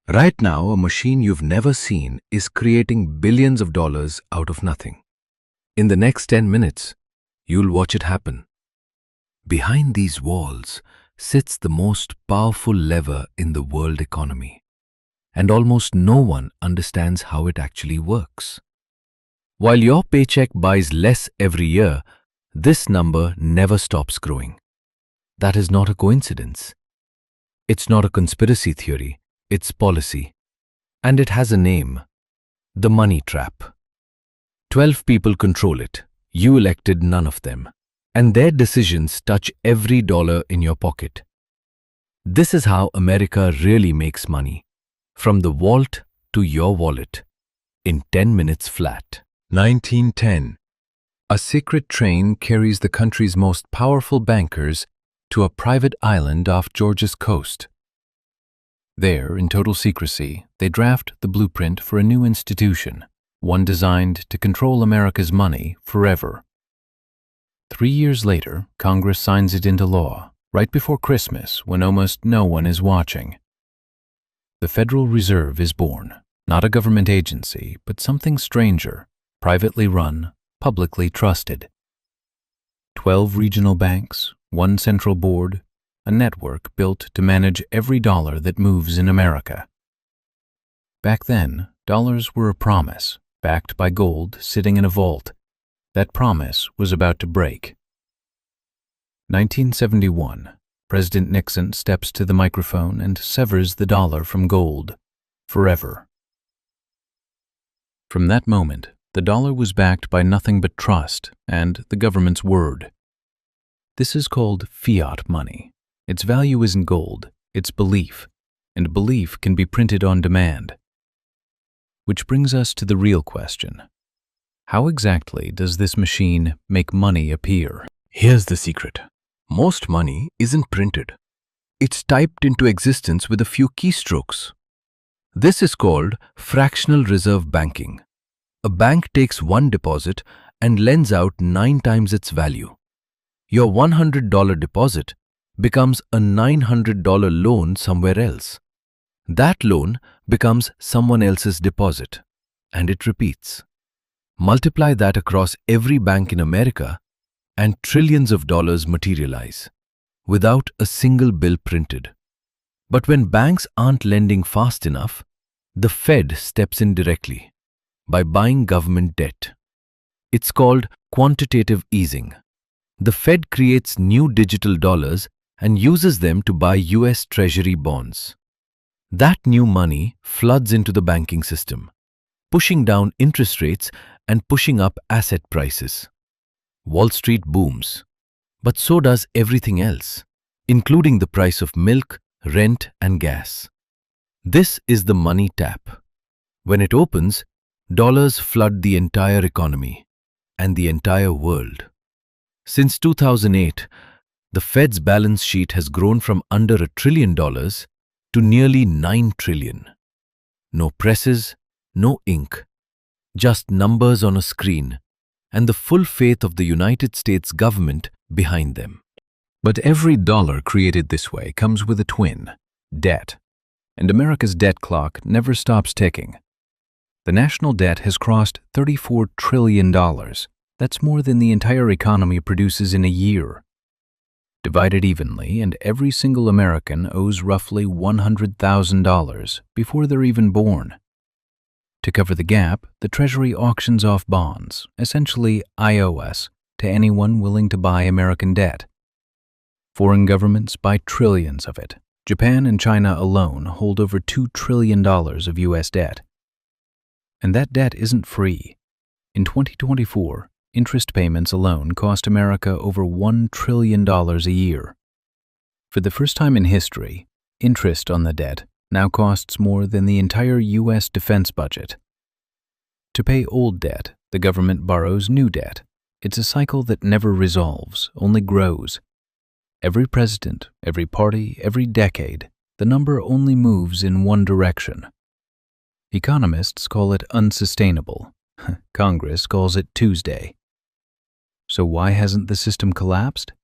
Right now, a machine you've never seen is creating billions of dollars out of nothing. In the next 10 minutes, you'll watch it happen. Behind these walls sits the most powerful lever in the world economy, and almost no one understands how it actually works. While your paycheck buys less every year, this number never stops growing. That is not a coincidence. It's not a conspiracy theory, it's policy. And it has a name: the money trap. 12 people control it. You elected none of them. And their decisions touch every dollar in your pocket. This is how America really makes money. From the vault to your wallet. In 10 minutes flat. 1910. A secret train carries the country's most powerful bankers to a private island off Georgia's coast. There, in total secrecy, they draft the blueprint for a new institution, one designed to control America's money forever. 3 years later, Congress signs it into law, right before Christmas, when almost no one is watching. The Federal Reserve is born, not a government agency, but something stranger, privately run, publicly trusted. 12 regional banks, one central board, a network built to manage every dollar that moves in America. Back then, dollars were a promise, backed by gold sitting in a vault. That promise was about to break. 1971, President Nixon steps to the microphone and severs the dollar from gold, forever. From that moment, the dollar was backed by nothing but trust and the government's word. This is called fiat money. Its value isn't gold, it's belief, and belief can be printed on demand. Which brings us to the real question. How exactly does this machine make money appear? Here's the secret. Most money isn't printed. It's typed into existence with a few keystrokes. This is called fractional reserve banking. A bank takes one deposit and lends out 9 times its value. Your $100 deposit becomes a $900 loan somewhere else. That loan becomes someone else's deposit, and it repeats. Multiply that across every bank in America, and trillions of dollars materialize, without a single bill printed. But when banks aren't lending fast enough, the Fed steps in directly, by buying government debt. It's called quantitative easing. The Fed creates new digital dollars and uses them to buy US Treasury bonds. That new money floods into the banking system, pushing down interest rates and pushing up asset prices. Wall Street booms, but so does everything else, including the price of milk, rent, and gas. This is the money tap. When it opens, dollars flood the entire economy and the entire world. Since 2008, the Fed's balance sheet has grown from under $1 trillion to nearly $9 trillion. No presses, no ink, just numbers on a screen and the full faith of the United States government behind them. But every dollar created this way comes with a twin, debt. And America's debt clock never stops ticking. The national debt has crossed $34 trillion. That's more than the entire economy produces in a year. Divided evenly, and every single American owes roughly $100,000 before they're even born. To cover the gap, the Treasury auctions off bonds, essentially IOS, to anyone willing to buy American debt. Foreign governments buy trillions of it. Japan and China alone hold over $2 trillion of US debt. And that debt isn't free. In 2024, interest payments alone cost America over $1 trillion a year. For the first time in history, interest on the debt now costs more than the entire US defense budget. To pay old debt, the government borrows new debt. It's a cycle that never resolves, only grows. Every president, every party, every decade, the number only moves in one direction. Economists call it unsustainable. Congress calls it Tuesday. So why hasn't the system collapsed?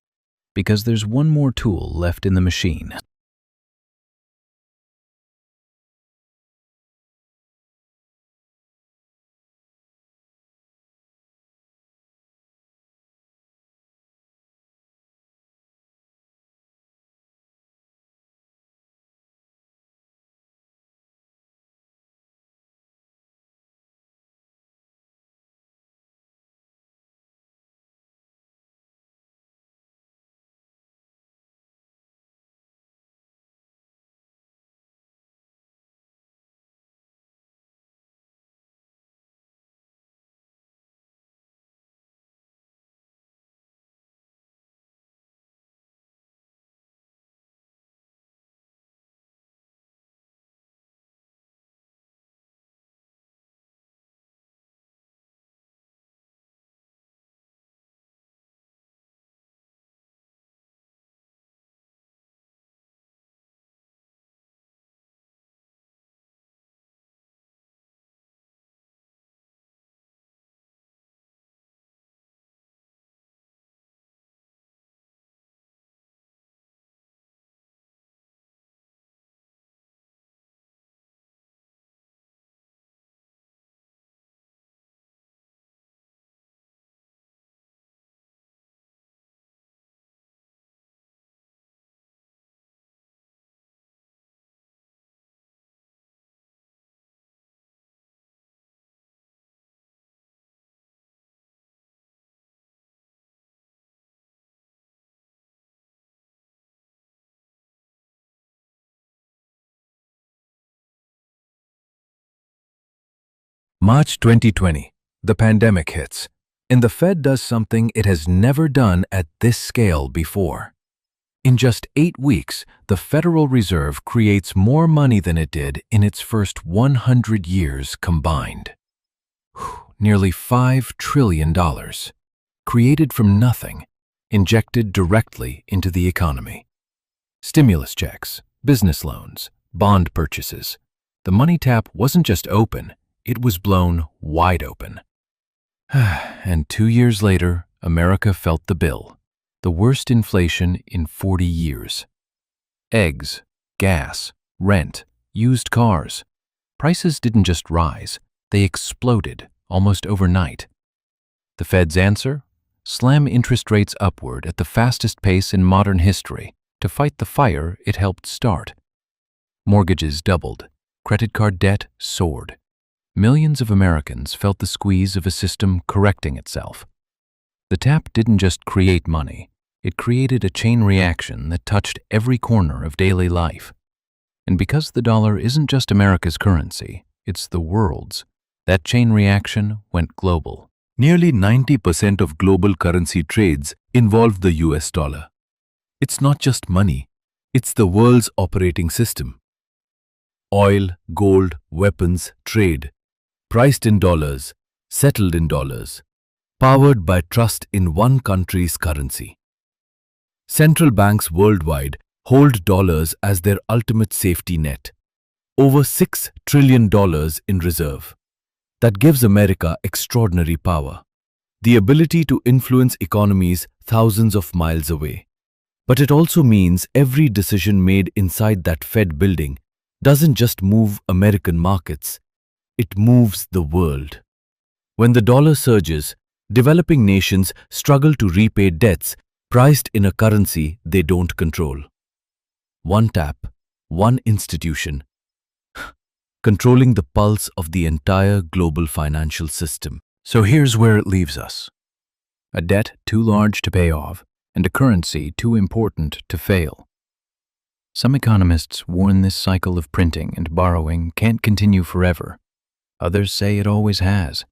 Because there's one more tool left in the machine. March 2020, the pandemic hits, and the Fed does something it has never done at this scale before. In just 8 weeks, the Federal Reserve creates more money than it did in its first 100 years combined. Nearly $5 trillion, created from nothing, injected directly into the economy. Stimulus checks, business loans, bond purchases. The money tap wasn't just open, it was blown wide open. And 2 years later, America felt the bill. The worst inflation in 40 years. Eggs, gas, rent, used cars. Prices didn't just rise, they exploded almost overnight. The Fed's answer? Slam interest rates upward at the fastest pace in modern history to fight the fire it helped start. Mortgages doubled, credit card debt soared. Millions of Americans felt the squeeze of a system correcting itself. The tap didn't just create money, it created a chain reaction that touched every corner of daily life. And because the dollar isn't just America's currency, it's the world's, that chain reaction went global. Nearly 90% of global currency trades involve the US dollar. It's not just money, it's the world's operating system. Oil, gold, weapons, trade, priced in dollars, settled in dollars, powered by trust in one country's currency. Central banks worldwide hold dollars as their ultimate safety net. Over $6 trillion in reserve. That gives America extraordinary power, the ability to influence economies thousands of miles away. But it also means every decision made inside that Fed building doesn't just move American markets, it moves the world. When the dollar surges, developing nations struggle to repay debts priced in a currency they don't control. One tap, one institution, controlling the pulse of the entire global financial system. So here's where it leaves us. A debt too large to pay off, and a currency too important to fail. Some economists warn this cycle of printing and borrowing can't continue forever. Others say it always has.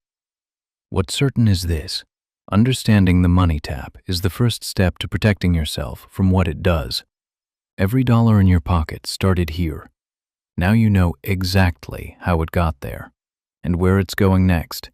What's certain is this: understanding the money tap is the first step to protecting yourself from what it does. Every dollar in your pocket started here. Now you know exactly how it got there and where it's going next.